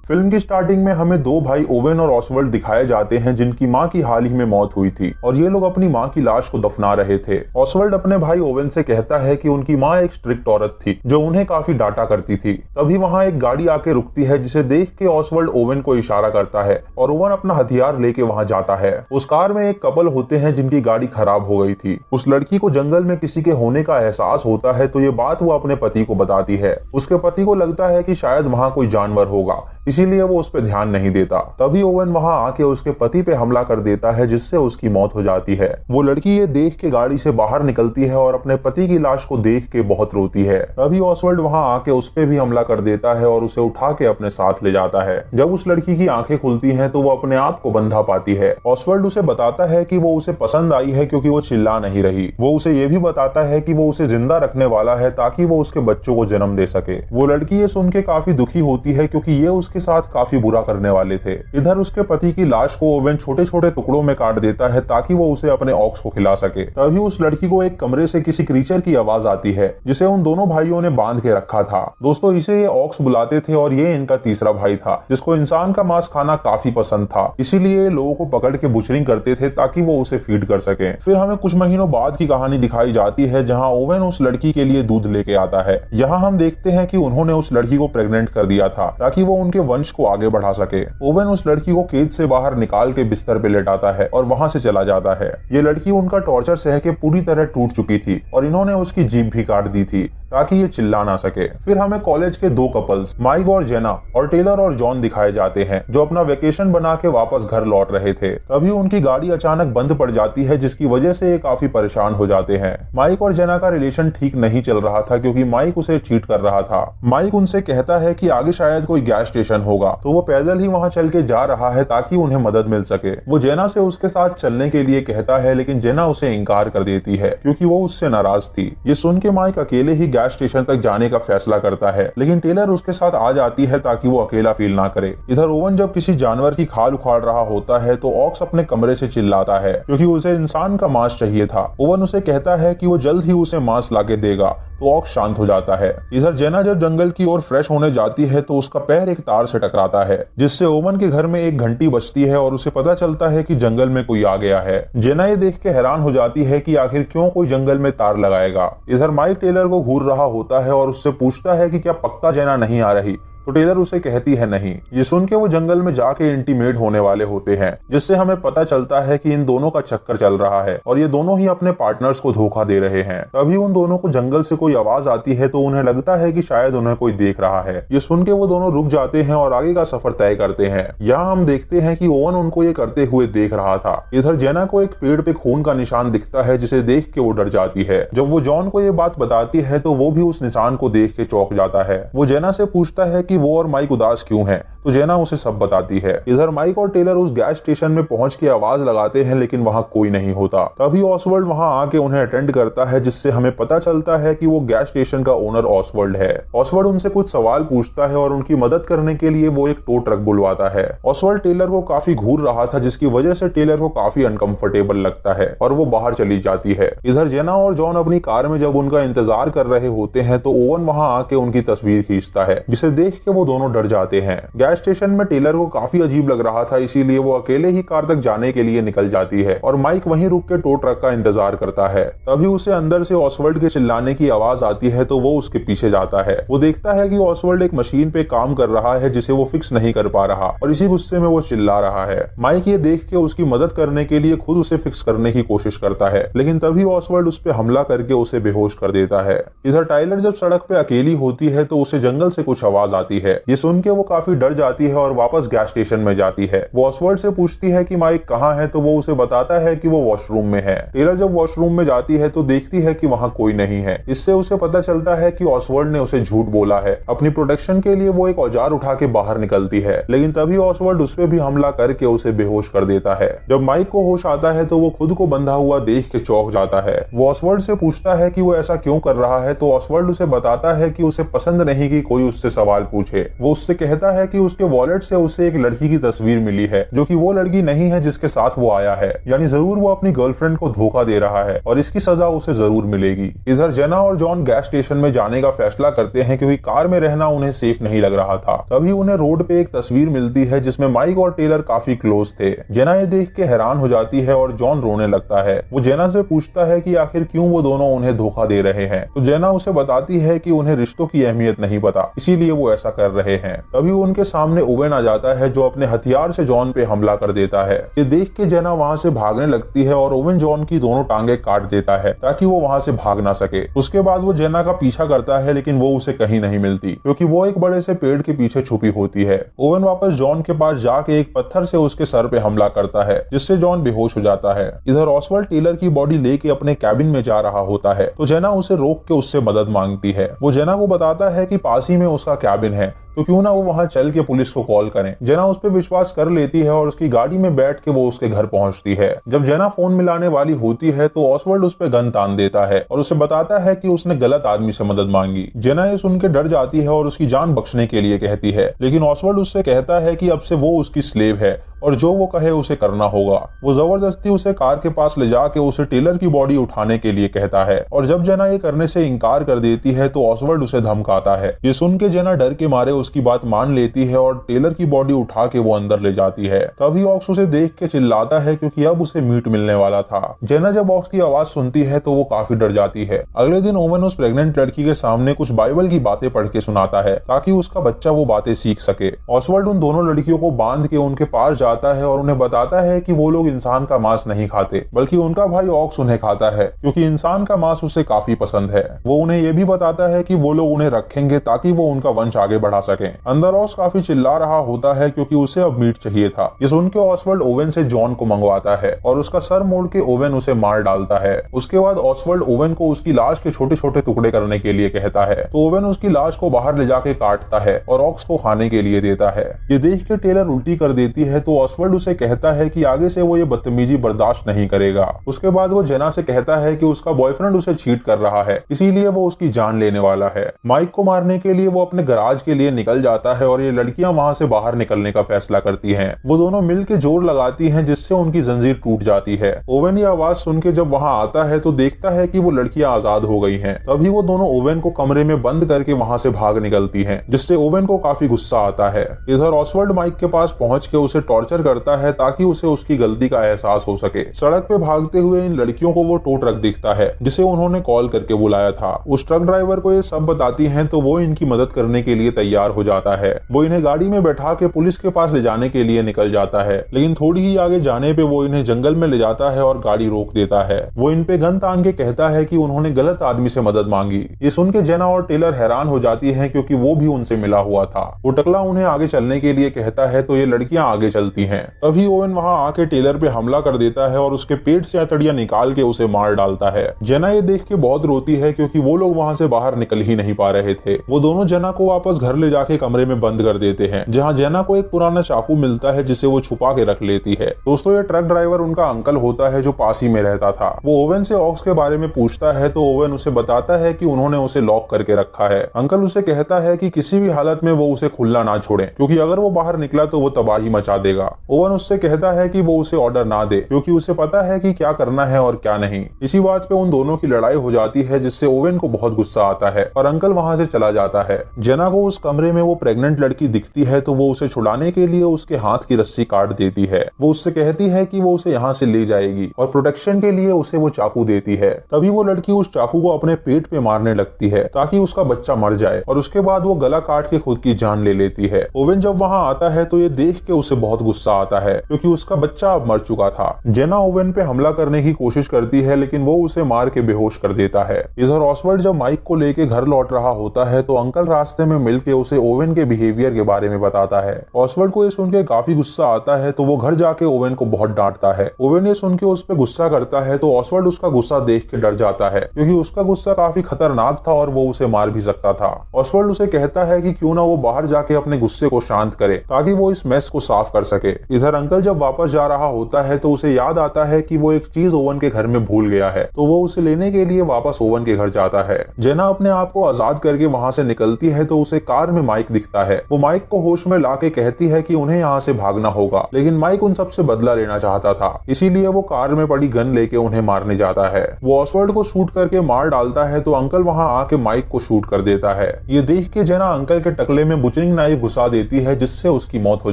Film की starting में हमें दो भाई ओवेन और ऑसवर्ल्ड दिखाए जाते हैं जिनकी मां की हाल ही में मौत हुई थी और ये लोग अपनी मां की लाश को दफना रहे थे। ऑसवर्ल्ड अपने भाई ओवेन से कहता है कि उनकी मां एक स्ट्रिक्ट औरत थी जो उन्हें काफी डांटा करती थी। तभी वहां एक गाड़ी आके रुकती है जिसे देख के ऑसवर्ल्ड ओवेन को इशारा करता है और ओवेन अपना हथियार लेके वहां जाता है। उस कार में एक कपल होते हैं जिनकी गाड़ी खराब हो गई थी। उस लड़की को जंगल में किसी के होने का एहसास होता है तो ये बात वो अपने पति को बताती है। उसके पति को लगता है कि शायद वहां कोई जानवर होगा, इसीलिए वो उस पर ध्यान नहीं देता। तभी ओवेन वहां आके उसके पति पे हमला कर देता है जिससे उसकी मौत हो जाती है। वो लड़की ये देख के गाड़ी से बाहर निकलती है और अपने पति की लाश को देख के बहुत रोती है। तभी ऑसवर्ल्ड वहां आके उस पे भी हमला कर देता है और उसे उठा के अपने साथ ले जाता है। जब उस लड़की की आंखें खुलती हैं तो वो अपने आप को बंधा पाती है। ऑसवर्ल्ड उसे बताता है कि वो उसे पसंद आई है क्योंकि वो चिल्ला नहीं रही। वो उसे ये भी बताता है कि वो उसे जिंदा रखने वाला है ताकि वो उसके बच्चों को जन्म दे सके। वो लड़की ये सुन के काफी दुखी होती है क्योंकि ये उसके साथ काफी बुरा करने वाले थे। इधर उसके पति की लाश को ओवेन छोटे छोटे टुकड़ों में काट देता है ताकि वो उसे अपने ऑक्स को खिला सके। तभी उस लड़की को एक कमरे से किसी क्रीचर की आवाज आती है जिसे उन दोनों भाइयों ने बांध के रखा था। दोस्तों, इसे ये ऑक्स बुलाते थे और ये इनका तीसरा भाई था जिसको इंसान का मांस खाना काफी पसंद था, इसीलिए लोगों को पकड़ के बुचरिंग करते थे ताकि वो उसे फीड कर सके। फिर हमें कुछ महीनों बाद की कहानी दिखाई जाती है जहाँ ओवेन उस लड़की के लिए दूध लेके आता है। यहाँ हम देखते हैं कि उन्होंने उस लड़की को प्रेग्नेंट कर दिया था ताकि वो उनके वंश को आगे बढ़ा सके। ओवेन उस लड़की को केज से बाहर निकाल के बिस्तर पे लेटाता है और वहां से चला जाता है। ये लड़की उनका टॉर्चर सह के पूरी तरह टूट चुकी थी और इन्होंने उसकी जीभ भी काट दी थी ताकि ये चिल्ला ना सके। फिर हमें कॉलेज के दो कपल्स माइक और जेना और टेलर और जॉन दिखाए जाते हैं जो अपना वेकेशन बना के वापस घर लौट रहे थे। तभी उनकी गाड़ी अचानक बंद पड़ जाती है जिसकी वजह से ये काफी परेशान हो जाते हैं। माइक और जेना का रिलेशन ठीक नहीं चल रहा था क्योंकि माइक उसे चीट कर रहा था। माइक उनसे कहता है कि आगे शायद कोई गैस स्टेशन होगा तो वो पैदल ही वहां चल के जा रहा है ताकि उन्हें मदद मिल सके। वो जेना से उसके साथ चलने के लिए कहता है लेकिन जेना उसे इनकार कर देती है क्योंकि वो उससे नाराज थी। ये सुन के माइक अकेले ही गैस स्टेशन तक जाने का फैसला करता है लेकिन टेलर उसके साथ आ जाती है ताकि वो अकेला फील ना करे। इधर ओवन जब किसी जानवर की खाल उखाड़ रहा होता है तो ऑक्स अपने कमरे से चिल्लाता है क्योंकि उसे इंसान का मांस चाहिए था। ओवन उसे कहता है कि वो जल्द ही उसे मांस लाके देगा तो ऑक्स शांत हो जाता है। इधर जेना जब जंगल की ओर फ्रेश होने जाती है तो उसका पैर एक तार से टकराता है जिससे ओवन के घर में एक घंटी बजती है और उसे पता चलता है कि जंगल में कोई आ गया है। जेना ये देख के हैरान हो जाती है कि आखिर क्यों कोई जंगल में तार लगाएगा। इधर माइक टेलर को घूर रहा होता है और उससे पूछता है कि क्या पक्का जेना नहीं आ रही, तो टेलर उसे कहती है नहीं। ये सुन के वो जंगल में जाके इंटीमेट होने वाले होते हैं जिससे हमें पता चलता है कि इन दोनों का चक्कर चल रहा है और ये दोनों ही अपने पार्टनर्स को धोखा दे रहे हैं। तभी उन दोनों को जंगल से कोई आवाज आती है तो उन्हें लगता है कि शायद उन्हें कोई देख रहा है। ये सुन के वो दोनों रुक जाते हैं और आगे का सफर तय करते हैं। यहाँ हम देखते हैं कि ओवन उनको ये करते हुए देख रहा था। इधर जेना को एक पेड़ पे खून का निशान दिखता है जिसे देख के वो डर जाती है। जब वो जॉन को ये बात बताती है तो वो भी उस निशान को देख के चौंक जाता है। वो जेना से पूछता है कि वो और माइक उदास क्यों है तो जेना उसे सब बताती है। इधर माइक और टेलर उस गैस स्टेशन में पहुंच के आवाज लगाते हैं लेकिन वहां कोई नहीं होता। तभी ऑसवर्ल्ड वहां आके उन्हें अटेंड करता है जिससे हमें पता चलता है कि वो गैस स्टेशन का ओनर ऑसवर्ल्ड है। ऑसवर्ल्ड उनसे कुछ सवाल पूछता है और उनकी मदद करने के लिए वो एक टो ट्रक बुलवाता है। ऑसवर्ल्ड टेलर को काफी घूर रहा था जिसकी वजह से टेलर को काफी अनकंफर्टेबल लगता है और वो बाहर चली जाती है। इधर जेना और जॉन अपनी कार में जब उनका इंतजार कर रहे होते हैं तो ओवन वहां आके उनकी तस्वीर खींचता है जिसे देख के वो दोनों डर जाते हैं। गैस स्टेशन में टेलर को काफी अजीब लग रहा था इसीलिए वो अकेले ही कार तक जाने के लिए निकल जाती है और माइक वहीं रुक के टो ट्रक का इंतजार करता है। तभी उसे अंदर से ऑसवर्ल्ड के चिल्लाने की आवाज आती है तो वो उसके पीछे जाता है। वो देखता है कि ऑसवर्ल्ड एक मशीन पे काम कर रहा है जिसे वो फिक्स नहीं कर पा रहा और इसी गुस्से में वो चिल्ला रहा है। माइक ये देख के उसकी मदद करने के लिए खुद उसे फिक्स करने की कोशिश करता है लेकिन तभी ऑसवर्ल्ड उस पर हमला करके उसे बेहोश कर देता है। इधर टाइलर जब सड़क पे अकेली होती है तो उसे जंगल से कुछ आवाज आती है। ये सुन के वो काफी डर जाती है और वापस गैस स्टेशन में जाती है। वो ऑसवर्ल्ड से पूछती है कि माइक कहाँ है तो वो उसे बताता है कि वो वॉशरूम में है। टेलर जब वॉशरूम में जाती है तो देखती है कि वहाँ कोई नहीं है। इससे उसे पता चलता है कि ऑसवर्ल्ड ने उसे झूठ बोला है। अपनी प्रोटेक्शन के लिए वो एक औजार उठा के बाहर निकलती है लेकिन तभी ऑसवर्ल्ड उस पे भी हमला करके उसे बेहोश कर देता है। जब माइक को होश आता है तो वो खुद को बंधा हुआ देख के चौंक जाता है। वो ऑसवर्ल्ड से पूछता है कि वो ऐसा क्यों कर रहा है तो ऑसवर्ल्ड उसे बताता है कि उसे पसंद नहीं कि कोई उससे सवाल पूछे। पूछे। वो उससे कहता है कि उसके वॉलेट से उसे एक लड़की की तस्वीर मिली है जो कि वो लड़की नहीं है जिसके साथ वो आया है, यानी जरूर वो अपनी गर्लफ्रेंड को धोखा दे रहा है और इसकी सजा उसे जरूर मिलेगी। इधर जेना और जॉन गैस स्टेशन में जाने का फैसला करते हैं क्योंकि कार में रहना उन्हें सेफ नहीं लग रहा था। तभी उन्हें रोड पे एक तस्वीर मिलती है जिसमें माइक और टेलर काफी क्लोज थे। जेना ये देख के हैरान हो जाती है और जॉन रोने लगता है। वो जेना से पूछता है कि आखिर क्यों वो दोनों उन्हें धोखा दे रहे हैं, तो जेना उसे बताती है कि उन्हें रिश्तों की अहमियत नहीं पता, इसीलिए वो ऐसा कर रहे हैं। तभी उनके सामने ओवेन आ जाता है जो अपने हथियार से जॉन पे हमला कर देता है। ये देख के जेना वहाँ से भागने लगती है और ओवेन जॉन की दोनों टांगे काट देता है ताकि वो वहाँ से भाग ना सके। उसके बाद वो जेना का पीछा करता है लेकिन वो उसे कहीं नहीं मिलती क्योंकि वो एक बड़े से पेड़ के पीछे छुपी होती है। ओवेन वापस जॉन के पास जाके एक पत्थर से उसके सर पे हमला करता है जिससे जॉन बेहोश हो जाता है। इधर ऑसवाल्ड टेलर की बॉडी लेके अपने कैबिन में जा रहा होता है तो जेना उसे रोक के उससे मदद मांगती है। वो जेना को बताता है कि पास ही में उसका कैबिन है तो क्यों ना वो वहां चल के पुलिस को कॉल करें। जेना उस पर विश्वास कर लेती है और उसकी गाड़ी में बैठ के वो उसके घर पहुंचती है। जब जेना फोन मिलाने वाली होती है तो ऑसवाल्ड उस पर गन तान देता है और उसे बताता है कि उसने गलत आदमी से मदद मांगी। जेना ये सुन के डर जाती है और उसकी जान बख्शने के लिए कहती है, लेकिन ऑसवाल्ड उससे कहता है कि अब से वो उसकी स्लेव है और जो वो कहे उसे करना होगा। वो जबरदस्ती उसे कार के पास ले जाके उसे टेलर की बॉडी उठाने के लिए कहता है और जब जेना ये करने से इनकार कर देती है तो ऑसवाल्ड उसे धमकाता है। ये सुन के जेना डर के मारे उसकी बात मान लेती है और टेलर की बॉडी उठा के वो अंदर ले जाती है। तभी ऑक्स उसे देख के चिल्लाता है क्योंकि अब उसे मीट मिलने वाला था। जेना जब ऑक्स की आवाज सुनती है तो वो काफी डर जाती है। अगले दिन ओवेन उस प्रेग्नेंट लड़की के सामने कुछ बाइबल की बातें पढ़ के सुनाता है ताकि उसका बच्चा वो बातें सीख सके। ऑसवाल्ड उन दोनों लड़कियों को बांध के उनके पास जाता है और उन्हें बताता है कि वो लोग इंसान का मांस नहीं खाते बल्कि उनका भाई ऑक्स उन्हें खाता है क्योंकि इंसान का मांस उसे काफी पसंद है। वो उन्हें ये भी बताता है कि वो लोग उन्हें रखेंगे ताकि वो उनका वंश आगे बढ़ा सके। अंदर ऑक्स काफी चिल्ला रहा होता है क्योंकि उसे अब मीट चाहिए था। ये सुन के ऑसवाल्ड ओवेन से जॉन को मंगवाता है और उसका सर मोड़ के ओवेन उसे मार डालता है। उसके बाद ऑसवाल्ड ओवेन को उसकी लाश के छोटे छोटे टुकड़े करने के लिए कहता है तो ओवेन उसकी लाश को बाहर ले जाके काटता है और ऑक्स को खाने के लिए देता है। ये देख के टेलर उल्टी कर देती है तो ऑसवाल्ड उसे कहता है कि आगे से वो ये बदतमीजी बर्दाश्त नहीं करेगा। उसके बाद वो जेना से कहता है कि उसका बॉयफ्रेंड उसे चीट कर रहा है इसीलिए वो उसकी जान लेने वाला है। माइक को मारने के लिए वो अपने गराज के लिए निकल जाता है और ये लड़कियां वहां से बाहर निकलने का फैसला करती हैं। वो दोनों मिलकर जोर लगाती हैं जिससे उनकी जंजीर टूट जाती है। ओवेन ये आवाज सुन के जब वहां आता है तो देखता है कि वो लड़कियां आजाद हो गई हैं। तभी वो दोनों ओवेन को कमरे में बंद करके वहां से भाग निकलती हैं जिससे ओवेन को काफी गुस्सा आता है। इधर ऑसवाल्ड माइक के पास पहुंच के उसे टॉर्चर करता है ताकि उसे उसकी गलती का एहसास हो सके। सड़क पे भागते हुए इन लड़कियों को वो टो ट्रक दिखता है जिसे उन्होंने कॉल करके बुलाया था। उस ट्रक ड्राइवर को ये सब बताती हैं तो वो इनकी मदद करने के लिए तैयार हो जाता है। वो इन्हें गाड़ी में बैठा के पुलिस के पास ले जाने के लिए निकल जाता है, लेकिन थोड़ी ही आगे जाने पे वो इन्हें जंगल में ले जाता है और गाड़ी रोक देता है। वो इन पे गन तान के कहता है कि उन्होंने गलत आदमी से मदद मांगी। ये सुन के जेना और टेलर हैरान हो जाती है क्योंकि वो भी उनसे मिला हुआ था। वो टकला उन्हें आगे चलने के लिए कहता है तो ये लड़कियां आगे चलती हैं। तभी ओवेन वहां आके टेलर पे हमला कर देता है और उसके पेट से हथौड़ियां निकाल के उसे मार डालता है। जेना ये देख के बहुत रोती है क्योंकि वो लोग वहां से बाहर निकल ही नहीं पा रहे थे। वो दोनों जेना को वापस घर ले जाके कमरे में बंद कर देते हैं जहां जेना को एक पुराना चाकू मिलता है जिसे वो छुपा के रख लेती है। दोस्तों ये ट्रक ड्राइवर उनका अंकल होता है जो पास ही में रहता था। वो ओवेन से ऑक्स के बारे में पूछता है तो ओवेन उसे बताता है कि उन्होंने उसे लॉक करके रखा है। अंकल उसे कहता है कि किसी भी हालत में वो उसे खुला ना छोड़े क्योंकि अगर वो बाहर निकला तो वो तबाही मचा देगा। ओवेन उससे कहता है कि वो उसे ऑर्डर ना दे क्योंकि उसे पता है कि क्या करना है और क्या नहीं। इसी बात पे उन दोनों की लड़ाई हो जाती है जिससे ओवेन को बहुत गुस्सा आता है और अंकल वहां से चला जाता है। जेना को उस कमरे में वो प्रेग्नेंट लड़की दिखती है तो वो उसे छुड़ाने के लिए उसके हाथ की रस्सी काट देती है। वो उससे कहती है कि वो उसे यहाँ से ले जाएगी और प्रोटेक्शन के लिए उसे वो चाकू देती है। तभी वो लड़की उस चाकू को अपने पेट पे मारने लगती है ताकि उसका बच्चा मर जाए और उसके बाद वो गला काट के खुद की जान ले लेती है। ओवेन जब वहां आता है तो ये देख के उसे बहुत गुस्सा आता है क्योंकि उसका बच्चा अब मर चुका था। जेना ओवेन पे हमला करने की कोशिश करती है लेकिन वो उसे मार के बेहोश कर देता है। इधर ऑसवाल्ड जब माइक को लेके घर लौट रहा होता है तो अंकल रास्ते में मिलके उसे ओवेन के बिहेवियर के बारे में बताता है। ऑसवाल्ड को ये सुन के काफी गुस्सा आता है तो वो घर जाके ओवेन को बहुत डांटता है। ओवेन ये सुन के उस पे गुस्सा करता है तो ऑसवाल्ड उसका गुस्सा देख के डर जाता है क्योंकि उसका गुस्सा काफी खतरनाक था और वो उसे मार भी सकता था। ऑसवाल्ड उसे कहता है कि क्यों ना वो बाहर जाके अपने गुस्से को शांत करे ताकि वो इस मेस को साफ कर सके। इधर अंकल जब वापस जा रहा होता है तो उसे याद आता है कि वो एक चीज ओवेन के घर में भूल गया है तो वो उसे लेने के लिए वापस ओवेन के घर जाता है। जेना अपने आप को आजाद करके वहां से निकलती है तो उसे कार में माइक दिखता है। वो माइक को होश में लाके कहती है कि उन्हें यहाँ से भागना होगा, लेकिन माइक उन सबसे बदला लेना चाहता था, इसीलिए वो कार में पड़ी गन लेके उन्हें मारने जाता है। वो ऑसवर्ल्ड को शूट करके मार डालता है तो अंकल वहाँ आके माइक को शूट कर देता है। ये देख के जेना अंकल के टकले में बुचरिंग नाइफ घुसा देती है, जिससे उसकी मौत हो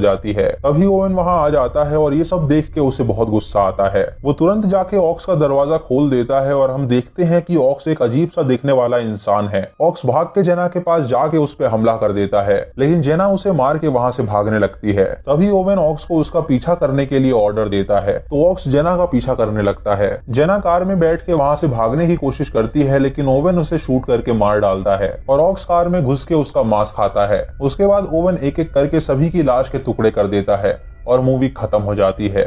जाती है। तभी ओवेन वहाँ आ जाता है और ये सब देख के उसे बहुत गुस्सा आता है। वो तुरंत जाके ऑक्स का दरवाजा खोल देता है और हम देखते हैं कि ऑक्स एक अजीब सा दिखने वाला इंसान है। ऑक्स भाग के जेना के पास जाके उस पर हमला कर देता है, लेकिन जेना उसे मार के वहाँ से भागने लगती है। तभी ओवेन ऑक्स को उसका पीछा करने के लिए ऑर्डर देता है, तो ऑक्स जेना का पीछा करने लगता है। जेना कार में बैठ के वहाँ से भागने की कोशिश करती है, लेकिन ओवेन उसे शूट करके मार डालता है और ऑक्स कार में घुस के उसका मांस खाता है। उसके बाद ओवेन एक एक करके सभी की लाश के टुकड़े कर देता है और मूवी खत्म हो जाती है।